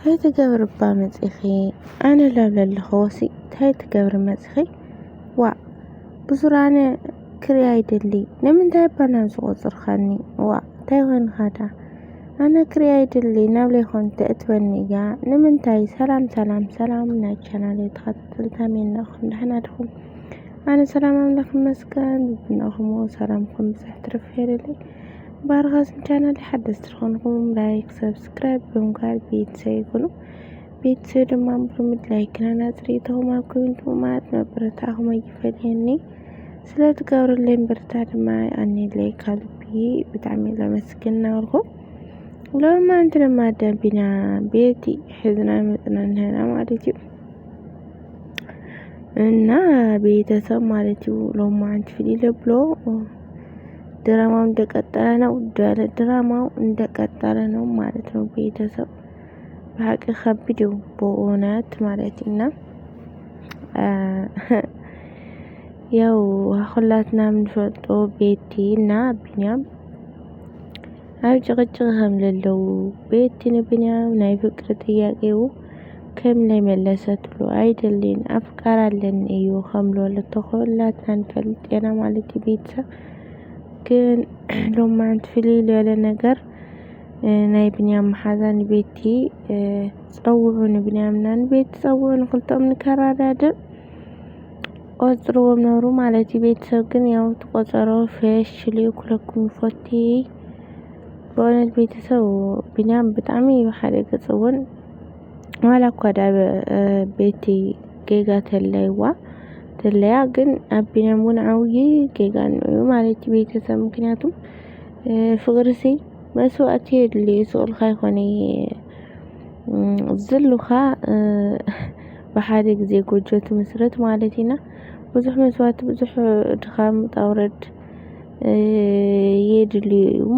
هاي تقبر بامزخي أنا لا للخوصي هاي تقبر مزخي وا بزرانة كريايد اللي نمن تايبنا زغزر خاني وا تايوين خادا أنا كريايد اللي ناولي خونت أتوني يا نمن تاي سلام سلام سلام نايتشانا لي تخطل تامين ناخم نحنا دخم أنا سلام لكم مسكن بناخم وسلامكم بصحة رفير لي بارغاز مجانا لحدث ترخونكم لايك سبسكرايب بمقال بيت سيقولوا بيت سيدو ما برمد لايكنا نازريته ما كنتو ما مبرتاهم يفليني سلات قاور اللي مبرتاد معي أني لايك قلبي بتعمل مسكنا ورغو ولو ما عندنا ما بنا بيتي حزنا مثلا هنا مالتي إنا بيتسم مالتي ولو ما عند في لبلو ድራማው እንደቀጠለ ነው ድራማው እንደቀጠለ ነው ማለት ነው ቤተሰብ በሐቅ ከብደው በእውነት ማለትና ያው ሁላትና ምንፈጦ ቤቲና ቢኒያም አይ ጭቅጭቅም ለለው ቤቲን ቢኒያም ናይ ፍቅር ጥያቄው ከም ላይ መለሰት ብሎ አይደልን አፍቃራለን እዩ ከምሎ ለተኮላትና እንፈልጤና ማለት ቤተሰብ ግን لما عند فليل ولا نجر ناي بنيام حزن بيتي تصورون بنيامنا بيت تصورون قلتم نكرر أزرو منورو مالتي بيت سجن يوم تقصروا فيش لي كلكم فتي بونت بيت سو بنيام بتعمي وحالي تصورن ولا قدا بيتي جيجات الليوا تلايا ግን አቢናሙን አውዬ ገጋን ነው ማለት ቤተሰብ ምክንያቱም ፍቅርሲ መስዋዕት ይድሊ ሱል ኻይኾኒ ዝልኻ በሓደ ጊዜ ጎጆት መስረት ማለትና ብዙሕ መስዋዕት ብዙሕ ድኻም ጣውረድ ይድሊ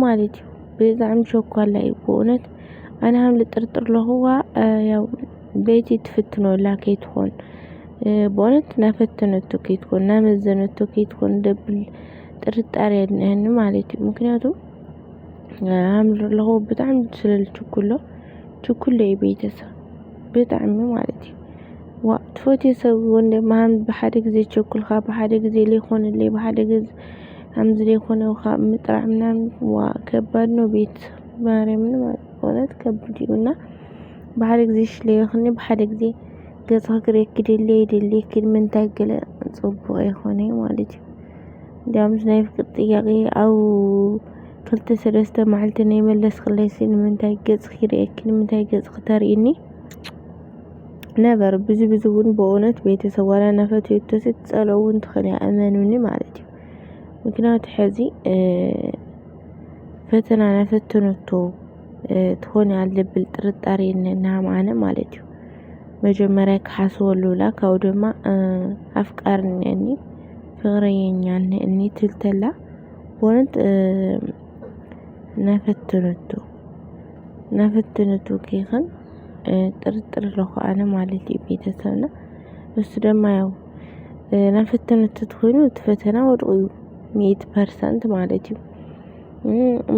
ማለት በዛም ሾኳላ ይቦነት አና هم ልጥርጥር ለሁዋ ያው ቤት ይትፍትኖ ላከይት ሆን بونت نفتنتو كيتكون نمزنتو كيتكون دبل ጥርጣሬ ነን ማለት ምክንያቱም አምር ለሆ በጣም ስለልኩ ቹኩለ ቤተሰብ በጣም ማለት ወጥፎት የሰው ወንደ ማም በሐደ ጊዜ ቹኩልካ በሐደ ጊዜ ሊሆንልኝ በሐደ ጊዜ አምዝ ሊሆነው ምጥራምና ወከባድ ነው ቤት ማርያምን ማለት ከብዲውና በሐደ ጊዜ ሽለይخني በሐደ ጊዜ ገጽግሬ ክድልይ ይድልይ ክድ ምን ታገለ ጽቦ አይሆነ ማለት ዳምስ ናይ ፍቅር ጥያቄ አው ክልተ ሰለስተ ማዕልት ነው መለስክለይ ሲል ምን ታገጽ ክሪክ ምን ታገጽ ክተሪኒ ነበር ብዙውን በእውነት ቤተሰብ ወላ ነፈት የተሰጥ ጸለውን ተኸለ አመኑኒ ማለት ምክንያቱ ሐዚ ፈተና ነፈትነቶ ትሆን ያለብል ጥርጣሬና ማነ ማለት መጀመሪያ ካስወሉላ ካውደማ አፍቃርነኒ ፍቅረኛን እኒ ትልተላ ወንት ነፈትነቱ ከይኸን ጥርጥር ለኹ አነ ማለት ቤተሰብና እሱ ደማ ያው ነፈትነቱ ትሆኑ ተፈተና ወድቁ 100% ማለት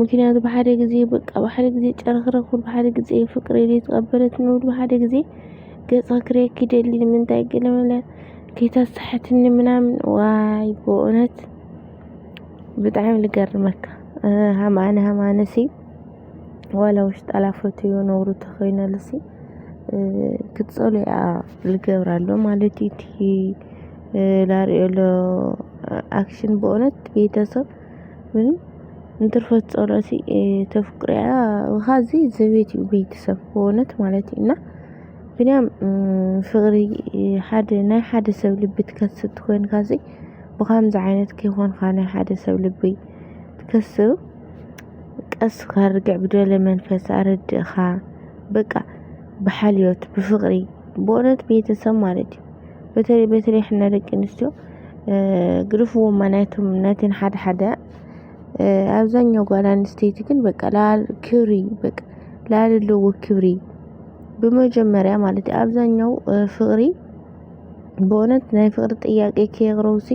ምክንያቱ በሐደ ጊዜ በቃ በሐደ ጊዜ ጨርኽረኹ በሐደ ጊዜ ፍቅር የተቀበለት ነው በሐደ ጊዜ ገጽክሬ ክደልኝ ምን ታገለመለ ከታሰሐትኒ ምናምን ዋይ በእውነት በጣም ልገርመካ ሃማነሲ ወላውሽ ጣላፈቱ የኖሩ ተኸይነልሲ ክትጸልያ ልገብራለሁ ማለት እቲ ላሪዮሎ አክሽን በእውነት ቤተሰብ ምንም እንተርፈት ጸሎሲ ተፍቅሪያ ወሃዚ ዘቤት ቤተሰብ በእውነት ማለት እና ብንያም ፍቅሪ ሓደ ሰብ ልብ ትከስት ኮይን ካዚ በኻምዝ ዓይነት ከይኾን ካነ ሓደ ሰብ ልብ ትከስብ ቀስ ካርግዕ ብደለ መንፈስ አረድኻ በቃ በሐልዮት በፍቅሪ በእውነት ቤተሰብ ማለት በተለይ ሕና ደቂ አንስትዮ ግሩፍዎ ማናይቱም ናትን ሓደ አብዛኛው ጓላን ስቴት ግን በቃ ላል ክብሪ በቃ ላልለው ክብሪ በመጀመሪያ ማለት አብዛኛው ፍቅሪ በእውነት ናይ ፍቅር ጥያቄ ከይግረውሲ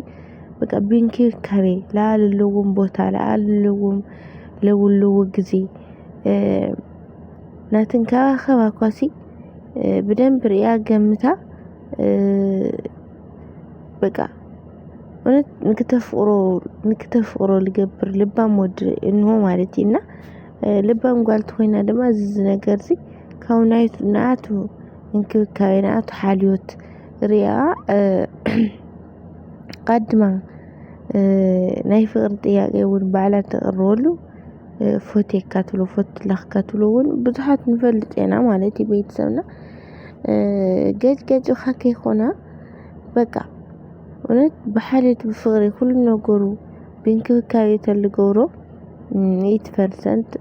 በቃ ቢንኪ ከቤ ላልለውም ቦታ ላልለውም ለውለው ጊዜ ናትን ካኸባኳሲ بدنب ريا جمتا بقى እውነት ንክተፍቅሮ ልገብር ልባም ወዲ እንሆ ማለት ኢና ልባም ጓልቲ ኮይና ድማ እዚ ነገር እዚ ካብ ናቱ እንክብካቤ ናቱ ሓልዮት ሪያ ቀድማ ናይ ፍቅሪ ጥያቄ እውን ባዕላ ተቅርበሉ ፎቴካ ትብሎ ፎትላኽካ ትብሎ እውን ብዙሓት ንፈልጥ ኢና ማለት እዩ ቤተሰብና ገጭ ከይኮና በቃ እውነት በሓልየት ብፍቅሪ ኩሉ ነገሩ ብእንክብካቤ ተልገብሮ 100%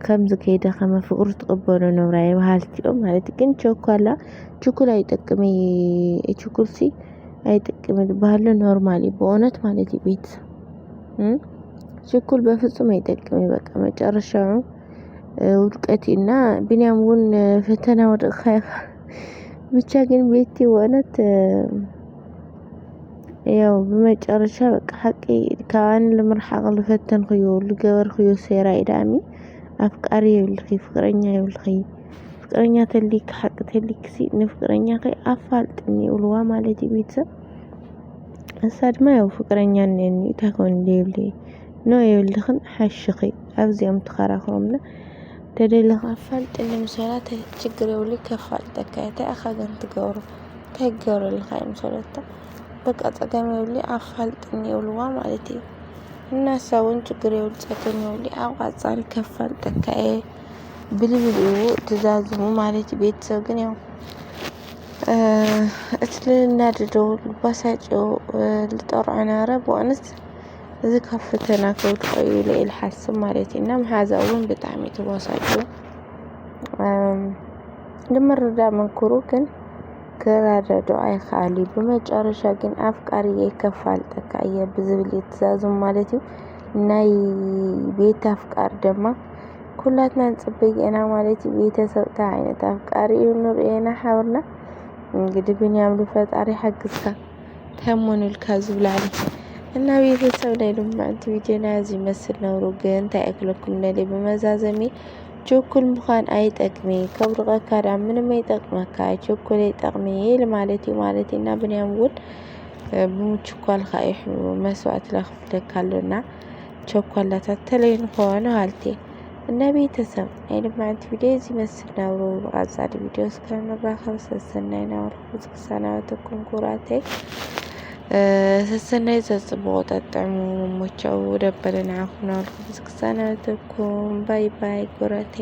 ከምዚ ከይደ ከመ ፍቅሩ ተቀበሎ ነብራይ ባህልቲኦም ማለት ግን ችኩል አይጠቅም ችኩልሲ አይጠቅም ባህል ኖርማሊ በእውነት ማለት ቤት ችኩል በፍጹም አይጠቅም በቃ መጨረሻው ውድቀትና ቢንያምን ፈተና ወድቀ ብቻ ግን ቤቲ ወነት ያው በመጨረሻ በቃ ሐቂ ካን ለምርሐቅ ለፈተን ኸዮ ለገበር ኸዮ ሴራ ኢዳሚ አፍቃሪ ይልኺ ፍቅረኛ ይልኺ ፍቅረኛ ተሊክ ሐቅ ተሊክ ሲ ንፍቅረኛ ከይ አፋልጥኒ ውልዋ ማለት ቤተሰብ አሳድማ ያው ፍቅረኛ ነኝ ታኮን ሌብሊ ነው ይልኽን ሐሽኺ አብዚያም ተኸራኽሮምና ተደለኸ አፋልጥኒ መሰላት ችግር ይውል ከፋልጠካ ታአኻገን ትገሩ ተገሩ ለኻይም ሰለታ በቃ ጸጋም ይውል አፋልጥኒ ውልዋ ማለት እዩ እና ሳውን ችግር ይውል ጸጋም ይውል አቋጻሪ ከፋልጠካ ብልብሉ ትዛዝሙ ማለት ቤተሰብ ግን ያው እትልና ደደው ባሳጨው ልጠርዓና ረብ ወንስ እዚ ከፍተና ከውጥዩ ለኢል ሐስብ ማለት እና መሐዛውን በጣም የተዋሳጨው ለመረዳ መንኩሩ ግን ከራዳዶ አይኻሊ በመጨረሻ ግን አፍቃሪ ይከፋል ተካየ ብዝብል የተዛዙም ማለት እዩ ናይ ቤት አፍቃር ደማ ኩላትና እንጽበየና ማለት ቤተሰብ አይነት አፍቃሪ ኑርኤና ሐውርና እንግዲህ ቢንያም ለፈጣሪ ሐግዝካ ተሞኑልካ ዝብላል እና ቤተሰብ ላይ ለማንት ቪዲዮና እዚ መስል ነው ግን ታይክለኩም ለሊ በመዛዘሚ ቾኩል ምኻን አይጠቅሚ ከብርቀ ካዳ ምንም አይጠቅመካ ቾኩል አይጠቅሚ ማለት እና ቢንያም ወድ በሙችኳል ኻይሁ መስዋዕት ለክፍለካለና ቾኮላታ ተለይን ሆነ ሃልቴ እና ቤተሰብ አይደማንት ቪዲዮ እዚ መስል ነው በቃዛድ ቪዲዮ እስከመራኸብ ሰሰናይና ወርኩ ዝክሳናተኩም ኩራቴ ሰሰናይ ዘጽቦ ተጠሙ ሞቻው ደበለና አሁን ወርኩ ዝክሳናተኩም ባይ ኩራቴ